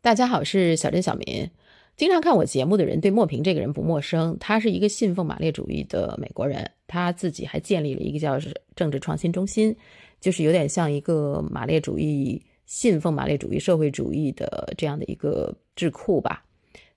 大家好，是小镇小民。经常看我节目的人对莫平这个人不陌生，他是一个信奉马列主义的美国人，他自己还建立了一个叫政治创新中心，就是有点像一个马列主义信奉马列主义社会主义的这样的一个智库吧。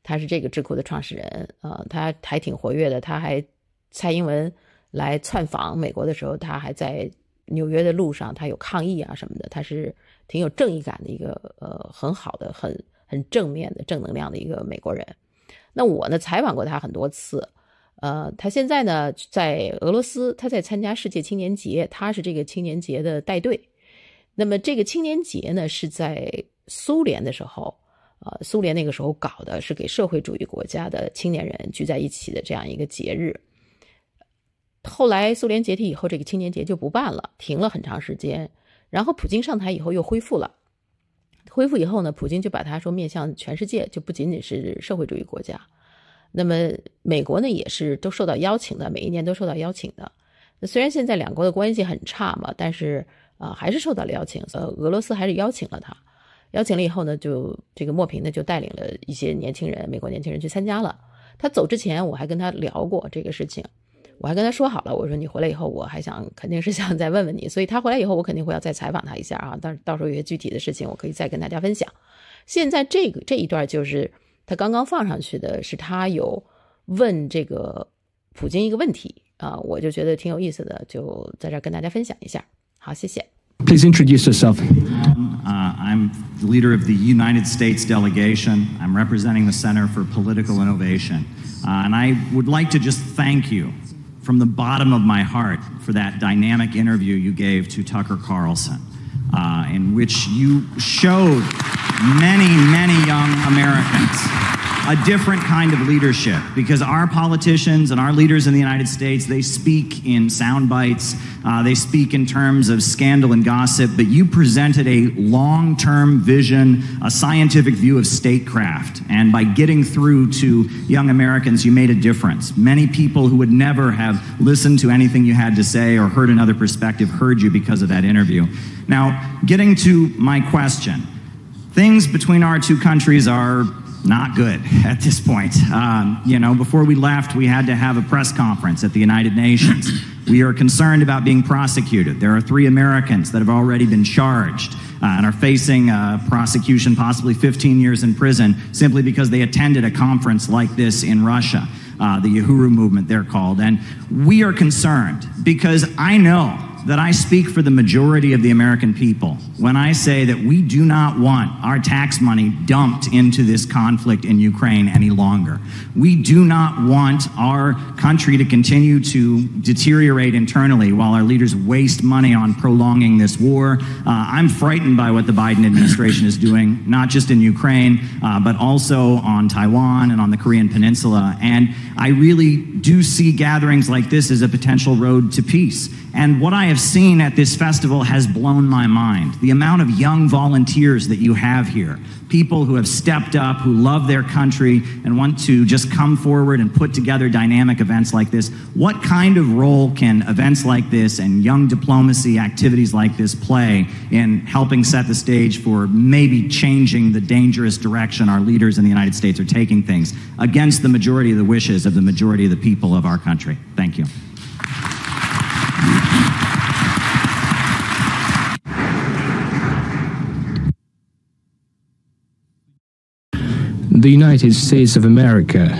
他是这个智库的创始人，他还挺活跃的。他还蔡英文来窜访美国的时候，他还在纽约的路上，他有抗议啊什么的。他是挺有正义感的一个很好的很正面的正能量的一个美国人。那我呢采访过他很多次，他现在呢在俄罗斯，他在参加世界青年节，他是这个青年节的带队。那么这个青年节呢是在苏联的时候，苏联那个时候搞的，是给社会主义国家的青年人聚在一起的这样一个节日。后来苏联解体以后，这个青年节就不办了，停了很长时间。然后普京上台以后又恢复了。恢复以后呢，普京就把它说面向全世界，就不仅仅是社会主义国家。那么美国呢也是都受到邀请的，每一年都受到邀请的。那虽然现在两国的关系很差嘛，但是还是受到了邀请。俄罗斯还是邀请了他，邀请了以后呢，就这个莫平呢就带领了一些年轻人，美国年轻人去参加了。他走之前我还跟他聊过这个事情，我还跟他说好了，我说你回来以后我还肯定是想再问问你，所以他回来以后我肯定会要再采访他一下啊，到时候有些具体的事情我可以再跟大家分享。现在这一段就是他刚刚放上去的，是他有问这个普京一个问题我就觉得挺有意思的，就在这儿跟大家分享一下。好，谢谢。Please introduce yourself. I'm the leader of the United States delegation. I'm representing the Center for Political Innovation. And I would like to just thank you from the bottom of my heart for that dynamic interview you gave to Tucker Carlson, in which you showed many, many young Americans a different kind of leadership, because our politicians and our leaders in the United States, they speak in sound bites, they speak in terms of scandal and gossip, but you presented a long-term vision, a scientific view of statecraft, and by getting through to young Americans, you made a difference. Many people who would never have listened to anything you had to say or heard another perspective heard you because of that interview. Now, getting to my question, things between our two countries are not good at this point. Before we left, we had to have a press conference at the United Nations. We are concerned about being prosecuted. There are 3 Americans that have already been charged and are facing prosecution, possibly 15 years in prison, simply because they attended a conference like this in Russia, the Uhuru movement, they're called. And we are concerned because I know that I speak for the majority of the American people when I say that we do not want our tax money dumped into this conflict in Ukraine any longer. We do not want our country to continue to deteriorate internally while our leaders waste money on prolonging this war. I'm frightened by what the Biden administration is doing, not just in Ukraine, but also on Taiwan and on the Korean Peninsula. And I really do see gatherings like this as a potential road to peace. And what I have seen at this festival has blown my mind. The amount of young volunteers that you have here, people who have stepped up, who love their country and want to just come forward and put together dynamic events like this. What kind of role can events like this and young diplomacy activities like this play in helping set the stage for maybe changing the dangerous direction our leaders in the United States are taking things against the majority of the wishes of the majority of the people of our country? Thank you. The United States of America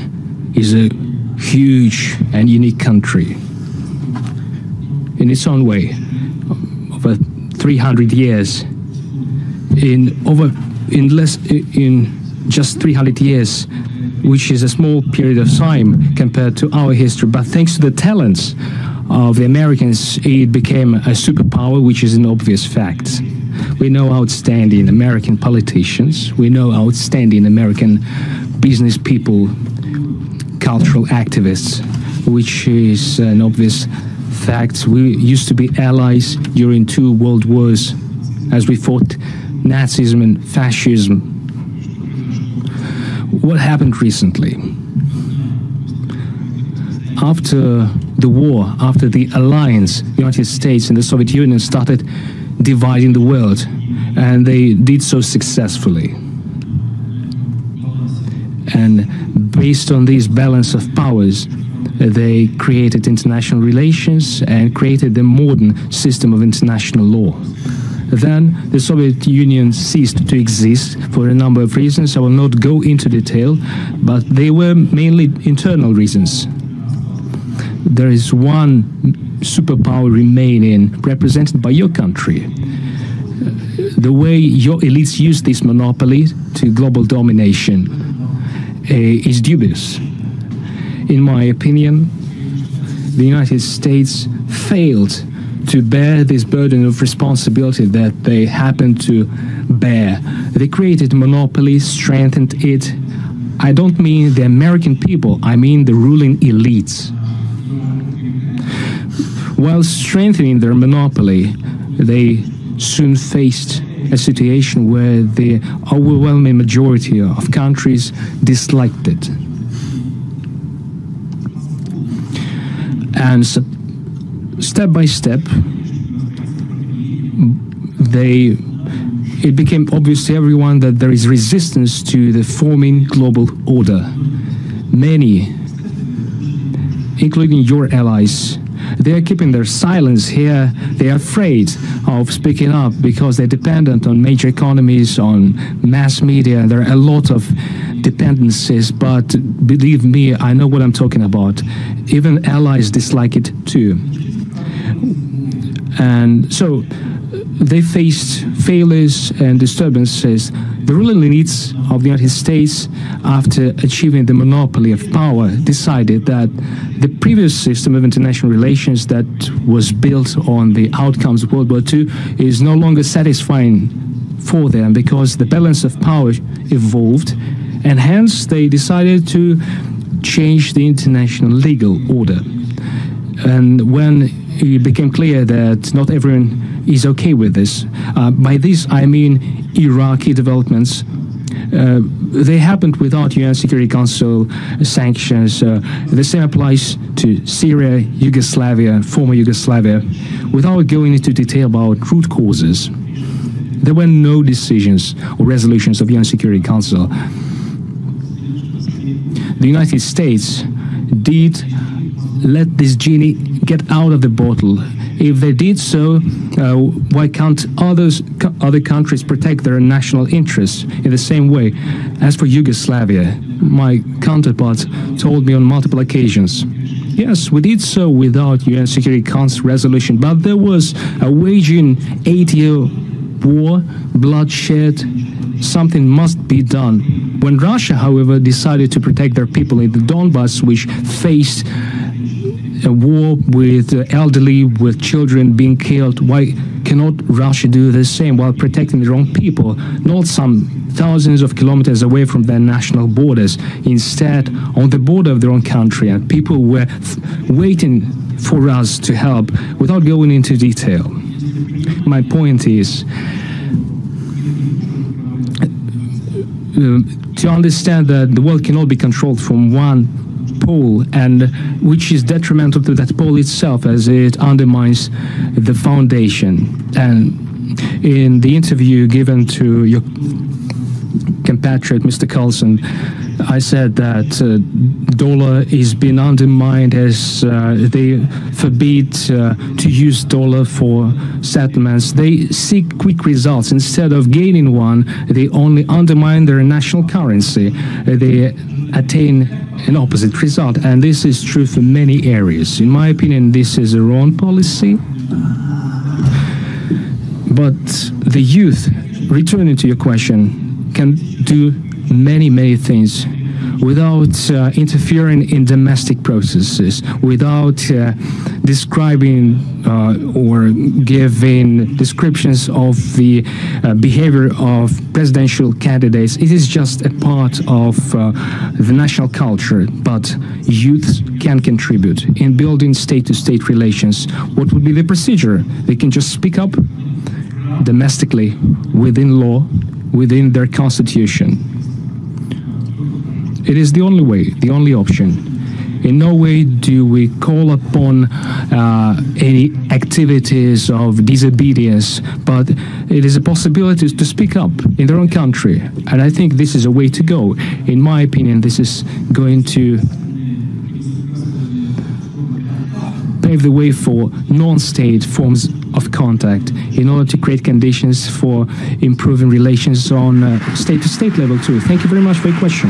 is a huge and unique country in its own way. Over 300 years, in just 300 years, which is a small period of time compared to our history, but thanks to the talents of the Americans, it became a superpower, which is an obvious fact. We know outstanding American politicians, we know outstanding American business people, cultural activists, which is an obvious fact. We used to be allies during 2 world wars as we fought Nazism and fascism. What happened recently? After the war, after the alliance, the United States and the Soviet Union started dividing the world, and they did so successfully. based on this balance of powers, they created international relations and created the modern system of international law. Then the Soviet Union ceased to exist for a number of reasons. I will not go into detail, but they were mainly internal reasons. There is one superpower remaining, represented by your country. The way your elites use this monopoly to global domination is dubious. In my opinion, the United States failed to bear this burden of responsibility that they happen to bear. They created a monopoly, strengthened it. I don't mean the American people, I mean the ruling elites. While strengthening their monopoly, they soon faced a situation where the overwhelming majority of countries disliked it. And step by step, it became obvious to everyone that there is resistance to the forming global order. Many, including your allies, they are keeping their silence here. They are afraid of speaking up because they're dependent on major economies, on mass media. There are a lot of dependencies, but believe me, I know what I'm talking about. Even allies dislike it too. And so they faced failures and disturbances. The ruling elites of the United States, after achieving the monopoly of power, decided that the previous system of international relations that was built on the outcomes of World War II is no longer satisfying for them because the balance of power evolved, and hence they decided to change the international legal order. And when it became clear that not everyone is okay with this, by this I mean Iraqi developments, they happened without UN Security Council sanctions. The same applies to Syria, Yugoslavia, former Yugoslavia. Without going into detail about root causes, there were no decisions or resolutions of UN Security Council. The United States did let this genie get out of the bottle. If they did so, why can't other countries protect their national interests in the same way? As for Yugoslavia, my counterpart told me on multiple occasions, yes, we did so without UN Security Council resolution, but there was a waging 8-year war, bloodshed. Something must be done. When Russia, however, decided to protect their people in the Donbass, which faced a war with elderly, with children being killed, why cannot Russia do the same while protecting their own people, not some thousands of kilometers away from their national borders, instead on the border of their own country, and people were waiting for us to help without going into detail. My point is, to understand that the world cannot be controlled from one pole, and which is detrimental to that pole itself as it undermines the foundation. And in the interview given to your compatriot, Mr. Carlson, I said that dollar is being undermined as they forbid to use dollar for settlements. They seek quick results. Instead of gaining one, they only undermine their national currency. They attain an opposite result, and this is true for many areas. In my opinion, this is a wrong policy. But the youth, returning to your question, can do many things without interfering in domestic processes, without describing or giving descriptions of the behavior of presidential candidates. It is just a part of the national culture, but youth can contribute in building state-to-state relations. What would be the procedure? They can just speak up domestically, within law, within their constitution. It is the only way, the only option. In no way do we call upon any activities of disobedience, but it is a possibility to speak up in their own country. And I think this is a way to go. In my opinion, this is going to pave the way for non-state forms of contact in order to create conditions for improving relations on state-to-state level too. Thank you very much for your question.